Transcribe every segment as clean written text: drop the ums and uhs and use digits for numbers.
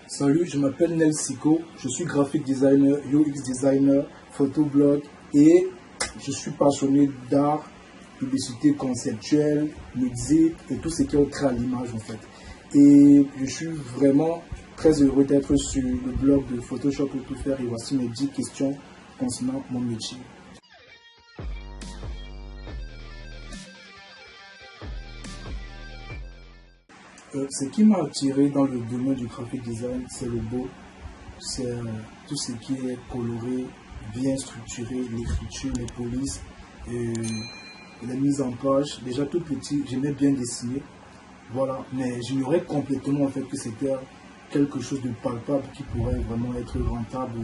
Salut, je m'appelle Nel Siko, je suis graphic designer, UX designer, photoblog et je suis passionné d'art, publicité conceptuelle, musique et tout ce qui est trait à l'image en fait. Et je suis vraiment très heureux d'être sur le blog de Photoshop pour tout faire et voici mes 10 questions concernant mon métier. Ce qui m'a attiré dans le domaine du graphic design, c'est le beau, c'est tout ce qui est coloré, bien structuré, l'écriture, les polices, la mise en page. Déjà tout petit, j'aimais bien dessiner, voilà, mais j'ignorais complètement en fait que c'était quelque chose de palpable qui pourrait vraiment être rentable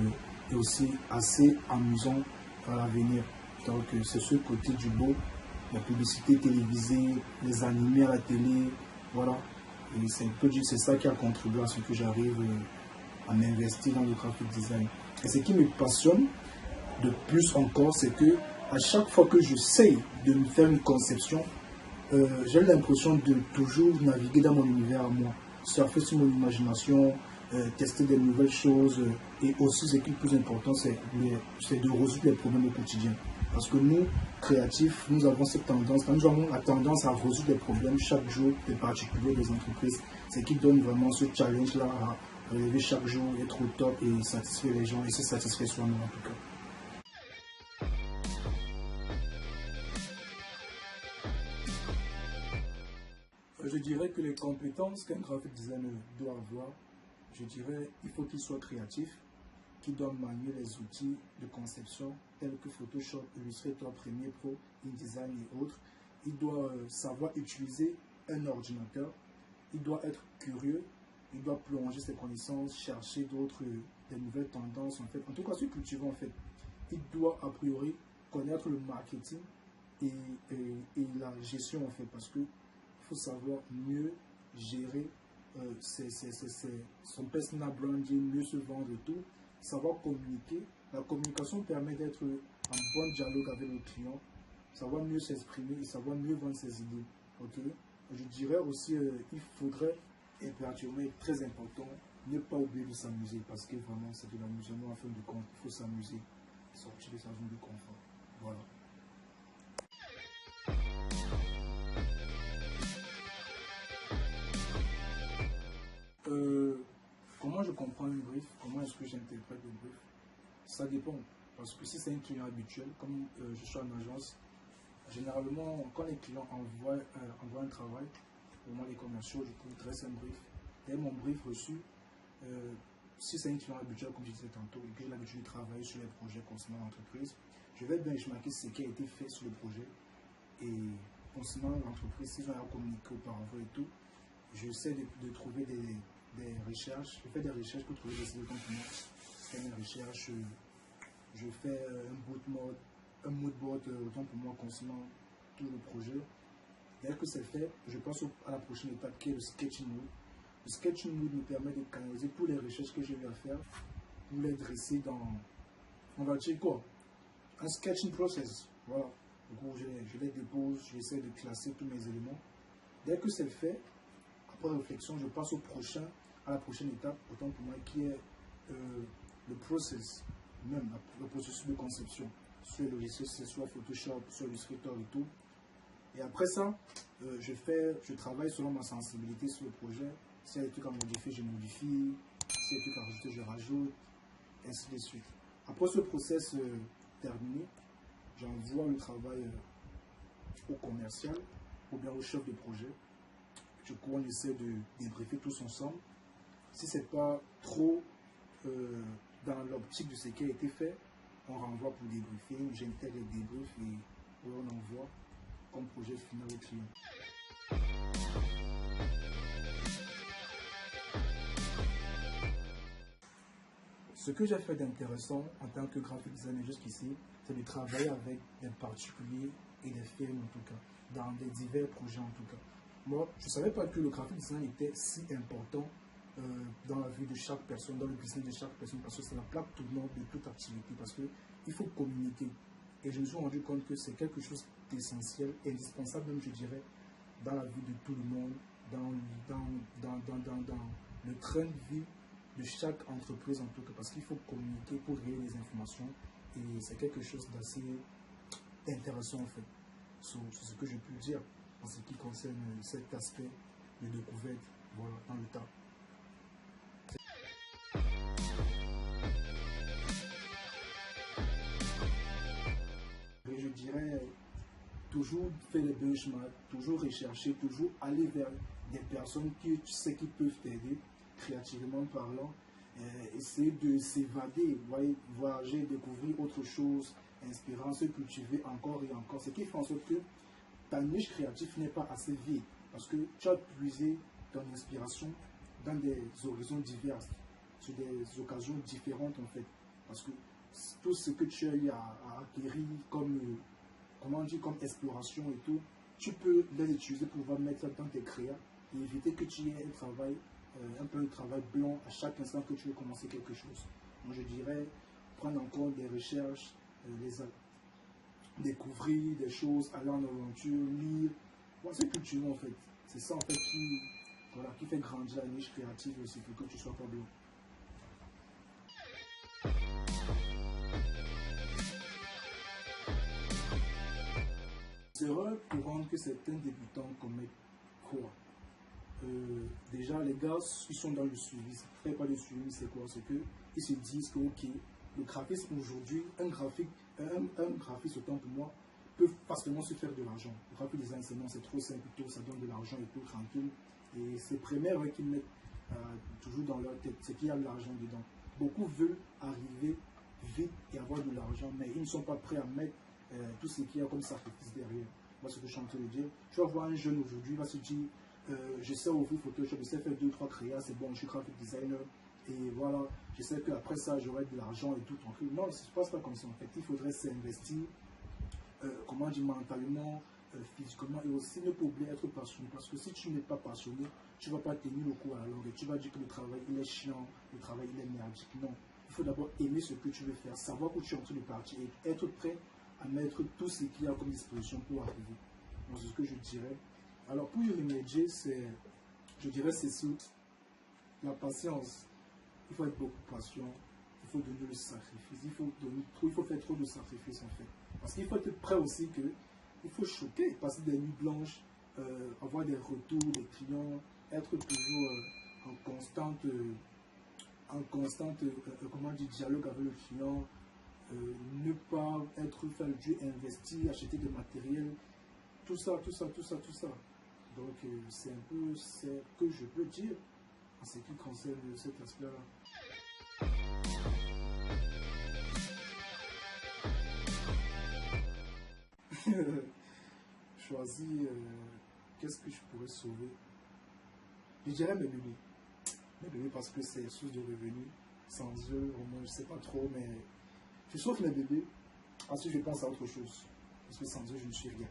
et aussi assez amusant à l'avenir. Donc c'est ce côté du beau, la publicité télévisée, les animés à la télé, voilà. Et c'est ça qui a contribué à ce que j'arrive à m'investir dans le graphic design. Et ce qui me passionne de plus encore, c'est que à chaque fois que j'essaye de me faire une conception, j'ai l'impression de toujours naviguer dans mon univers à moi, surfer sur mon imagination, tester des nouvelles choses et aussi ce qui est le plus important, c'est de résoudre les problèmes au quotidien. Parce que nous, créatifs, nous avons cette tendance, nous avons la tendance à résoudre des problèmes chaque jour, des particuliers, des entreprises. Ce qui donne vraiment ce challenge-là à relever chaque jour, être au top et satisfaire les gens et se satisfaire soi-même en tout cas. Je dirais que les compétences qu'un graphic designer doit avoir, je dirais il faut qu'il soit créatif, qu'il doit manier les outils de conception tels que Photoshop, Illustrator, Premiere Pro, InDesign et autres. Il doit savoir utiliser un ordinateur, il doit être curieux, il doit plonger ses connaissances, chercher des nouvelles tendances en fait. En tout cas, ce cultivant en fait, il doit a priori connaître le marketing et la gestion en fait, parce que il faut savoir mieux gérer son personal branding, mieux se vendre et tout, savoir communiquer. La communication permet d'être en bon dialogue avec le client, savoir mieux s'exprimer et savoir mieux vendre ses idées. Okay? Je dirais aussi il faudrait impérativement, très important, ne pas oublier de s'amuser parce que vraiment c'est de l'amusement en fin de compte. Il faut s'amuser, sortir de sa zone de confort. Voilà. Comment je comprends une brief? Comment est-ce que j'interprète une brief? Ça dépend. Parce que si c'est un client habituel, comme je suis en agence, généralement, quand les clients envoient un travail, pour moi les commerciaux, je dresse un brief. Dès mon brief reçu, si c'est un client habituel, comme je disais tantôt, et que j'ai l'habitude de travailler sur les projets concernant l'entreprise, je vais benchmarker ce qui a été fait sur le projet. Et concernant l'entreprise, s'ils ont à communiquer auparavant et tout, j'essaie de trouver des recherches. Je fais des recherches pour trouver des sites de contenu. Je fais des recherches, je fais un mood board autant pour moi concernant tout le projet. Dès que c'est fait, je passe à la prochaine étape qui est le sketching mode. Le sketching mode me permet de canaliser toutes les recherches que j'ai eu à faire pour les dresser dans, on va dire quoi, un sketching process. Voilà. Du coup, je les dépose, j'essaie de classer tous mes éléments. Dès que c'est fait, après réflexion, je passe à la prochaine étape, autant pour moi, qui est le process, même le processus de conception. Sur les logiciels, c'est soit Photoshop, soit Illustrator et tout. Et après ça, je travaille selon ma sensibilité sur le projet. S'il y a des trucs à modifier, je modifie. S'il y a des trucs à rajouter, je rajoute. Et ainsi de suite. Après ce process terminé, j'envoie le travail au commercial ou bien au chef de projet. Du coup, on essaie de débriefer tous ensemble. Si ce n'est pas trop dans l'optique de ce qui a été fait, on renvoie pour débriefer. J'intègre les débriefs et on envoie comme projet final au client. Ce que j'ai fait d'intéressant en tant que graphic designer jusqu'ici, c'est de travailler avec des particuliers et des firmes en tout cas, dans des divers projets en tout cas. Moi, je ne savais pas que le graphic design était si important dans la vie de chaque personne, dans le business de chaque personne, parce que c'est la plaque tournante de toute activité, parce qu'il faut communiquer. Et je me suis rendu compte que c'est quelque chose d'essentiel, indispensable même, je dirais, dans la vie de tout le monde, dans le train de vie de chaque entreprise en tout cas, parce qu'il faut communiquer pour créer des informations et c'est quelque chose d'assez intéressant en fait. C'est ce que je peux dire en ce qui concerne cet aspect de découverte, voilà, dans le tas. Et je dirais toujours faire les benchmarks, toujours rechercher, toujours aller vers des personnes qui tu sais qui peuvent t'aider, créativement parlant, essayer de s'évader, voyager, découvrir autre chose, inspirant, se cultiver encore et encore. Ce qui fait en sorte que ta niche créative n'est pas assez vide, parce que tu as puisé ton inspiration dans des horizons divers, sur des occasions différentes en fait, parce que tout ce que tu as eu à acquérir comme comment on dit, comme exploration et tout, tu peux les utiliser pour pouvoir mettre ça dans tes créas et éviter que tu aies un travail, un peu de travail blanc à chaque instant que tu veux commencer quelque chose. Moi, je dirais prendre en compte des recherches, découvrir des choses, aller en aventure, lire. Voilà, c'est culture en fait. C'est ça en fait voilà, qui fait grandir la niche créative aussi, pour que tu sois pas blanc. L'erreur courante que certains débutants commettent quoi? Déjà, les gars, ils sont dans le suivi. Ils ne pas le suivi, c'est quoi? C'est qu'ils se disent que, ok, le graphisme aujourd'hui, un graphiste autant pour moi, peut facilement se faire de l'argent. Le graphic design, c'est trop simple, tout, ça donne de l'argent et tout, tranquille. Et c'est première qu'ils mettent toujours dans leur tête, c'est qu'il y a de l'argent dedans. Beaucoup veulent arriver vite et avoir de l'argent, mais ils ne sont pas prêts à mettre tout ce qu'il y a comme sacrifice derrière. Moi, ce que je suis en train de dire. Tu vas voir un jeune aujourd'hui, il va se dire, je sais ouvrir Photoshop, je sais faire 2-3 créas, c'est bon, je suis graphic designer, et voilà, je sais qu'après ça, j'aurai de l'argent et tout tranquille. Non, ça ne se passe pas comme ça en fait. Il faudrait s'investir, comment dire, mentalement, physiquement, et aussi ne pas oublier être passionné. Parce que si tu n'es pas passionné, tu ne vas pas tenir le coup à la longue et tu vas dire que le travail, il est chiant, le travail, il est merdique. Non, il faut d'abord aimer ce que tu veux faire, savoir où tu es en train de partir et être prêt à mettre tout ce qu'il y a comme disposition pour arriver. Donc, c'est ce que je dirais. Alors, pour y remédier, je dirais, c'est la patience. Il faut être beaucoup patient. Il faut donner le sacrifice. Il faut faire trop de sacrifices, en fait. Parce qu'il faut être prêt aussi il faut choquer, passer des nuits blanches, avoir des retours des clients, être toujours en constante comment dire, dialogue avec le client. Ne pas être faire du investir, acheter des matériels, tout ça. Donc c'est un peu ce que je peux dire en ce qui concerne cet aspect-là. Choisir, qu'est-ce que je pourrais sauver? Je dirais mes bébés. Mes bébés parce que c'est source de revenus. Sans eux, au moins, je ne sais pas trop, mais je sauve mes bébés. Ensuite, je pense à autre chose. Parce que sans eux, je ne suis rien.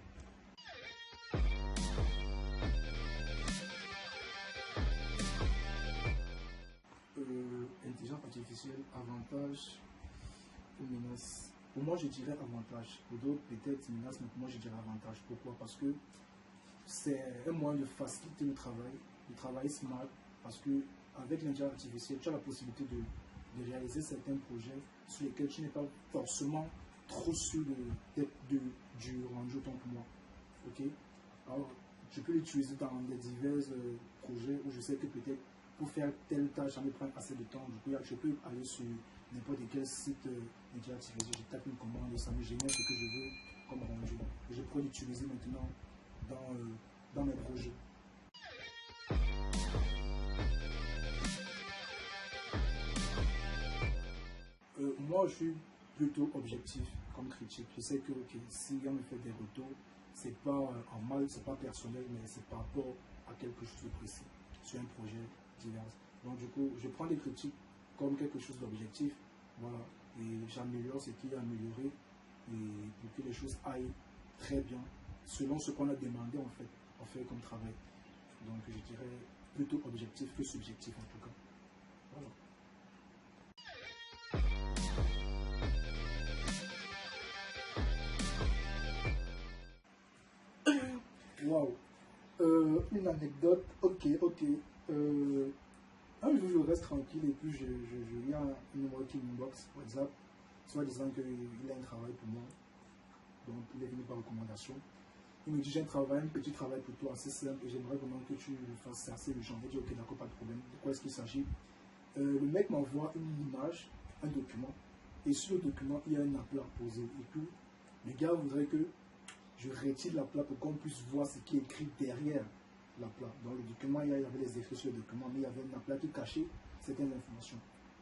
Intelligence artificielle, avantage ou menace? Pour moi, je dirais avantage. Pour d'autres, peut-être menace, mais pour moi, je dirais avantage. Pourquoi? Parce que c'est un moyen de faciliter le travail smart, parce que avec l'intelligence artificielle, tu as la possibilité de réaliser certains projets sur lesquels tu n'es pas forcément trop sûr du rendu autant que moi. Ok? Alors, je peux l'utiliser dans des divers projets où je sais que peut-être pour faire telle tâche, ça me prend assez de temps. Je peux aller sur n'importe quel site d'intelligence artificielle, je tape une commande et ça me génère ce que je veux comme rendu. Et je pourrais l'utiliser maintenant dans mes projets. Moi, je suis plutôt objectif comme critique. Je sais que si on me fait des retours, c'est pas en mal, c'est pas personnel, mais c'est par rapport à quelque chose de précis, sur un projet divers. Donc du coup, je prends les critiques comme quelque chose d'objectif, voilà, et j'améliore ce qui est amélioré, et pour que les choses aillent très bien, selon ce qu'on a demandé en fait comme travail. Donc je dirais plutôt objectif que subjectif en tout cas. Voilà. Waouh. Une anecdote, ok. Un jour, je reste tranquille et puis il y a un numéro qui m'inbox, WhatsApp, soit disant qu'il a un travail pour moi. Donc, il est venu par recommandation. Il me dit, j'ai un petit travail pour toi assez simple et j'aimerais vraiment que tu le fasses. C'est assez urgent. Je dis, ok, d'accord, pas de problème. De quoi est-ce qu'il s'agit? Le mec m'envoie une image, un document. Et sur le document, il y a un appel posé. Et puis, le gars voudrait que je retire l'appel pour qu'on puisse voir ce qui est écrit derrière l'appel. Dans le document, il y avait les effets sur le document, mais il y avait un appel qui cachait certaines informations.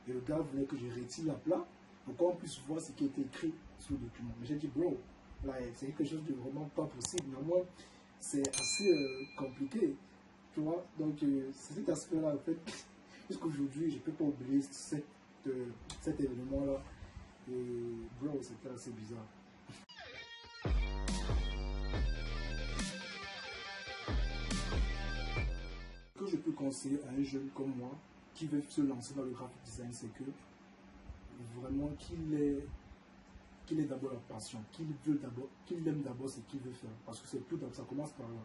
Et le gars voulait que je retire l'appel pour qu'on puisse voir ce qui était écrit sur le document. Mais j'ai dit, bro, là, c'est quelque chose de vraiment pas possible. Mais moi, c'est assez compliqué. Tu vois, donc c'est cet aspect-là, en fait, jusqu'aujourd'hui, je ne peux pas oublier cet événement-là. Et bro, c'était assez bizarre. Ce que je peux conseiller à un jeune comme moi qui veut se lancer dans le graphic design, c'est que vraiment qu'il ait d'abord la passion, qu'il aime d'abord ce qu'il veut faire. Parce que c'est tout, ça commence par là.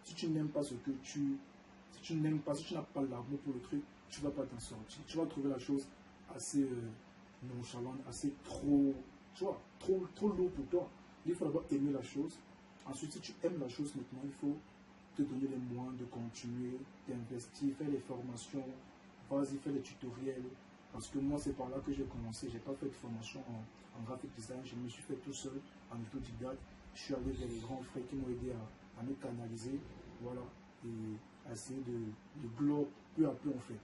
Si tu n'aimes pas ce que si tu n'as pas l'amour pour le truc, tu ne vas pas t'en sortir. Tu vas trouver la chose assez nonchalante, assez trop, tu vois, trop lourd pour toi. Il faut d'abord aimer la chose. Ensuite, si tu aimes la chose maintenant, il faut te donner les moyens de continuer, d'investir, faire les formations, vas-y, faire les tutoriels. Parce que moi, c'est par là que j'ai commencé. Je n'ai pas fait de formation en graphic design. Je me suis fait tout seul, en autodidacte. Je suis allé vers les grands frères qui m'ont aidé à me canaliser. Voilà. Et à essayer de glow peu à peu, en fait.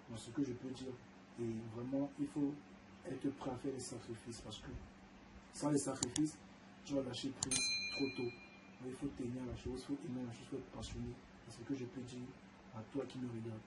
Dans ce que je peux dire. Et vraiment, il faut être prêt à faire des sacrifices. Parce que sans les sacrifices, tu vas lâcher prise trop tôt. Mais il faut tenir la chose, il faut aimer la chose, il faut être passionné. C'est ce que je peux dire à toi qui me regarde.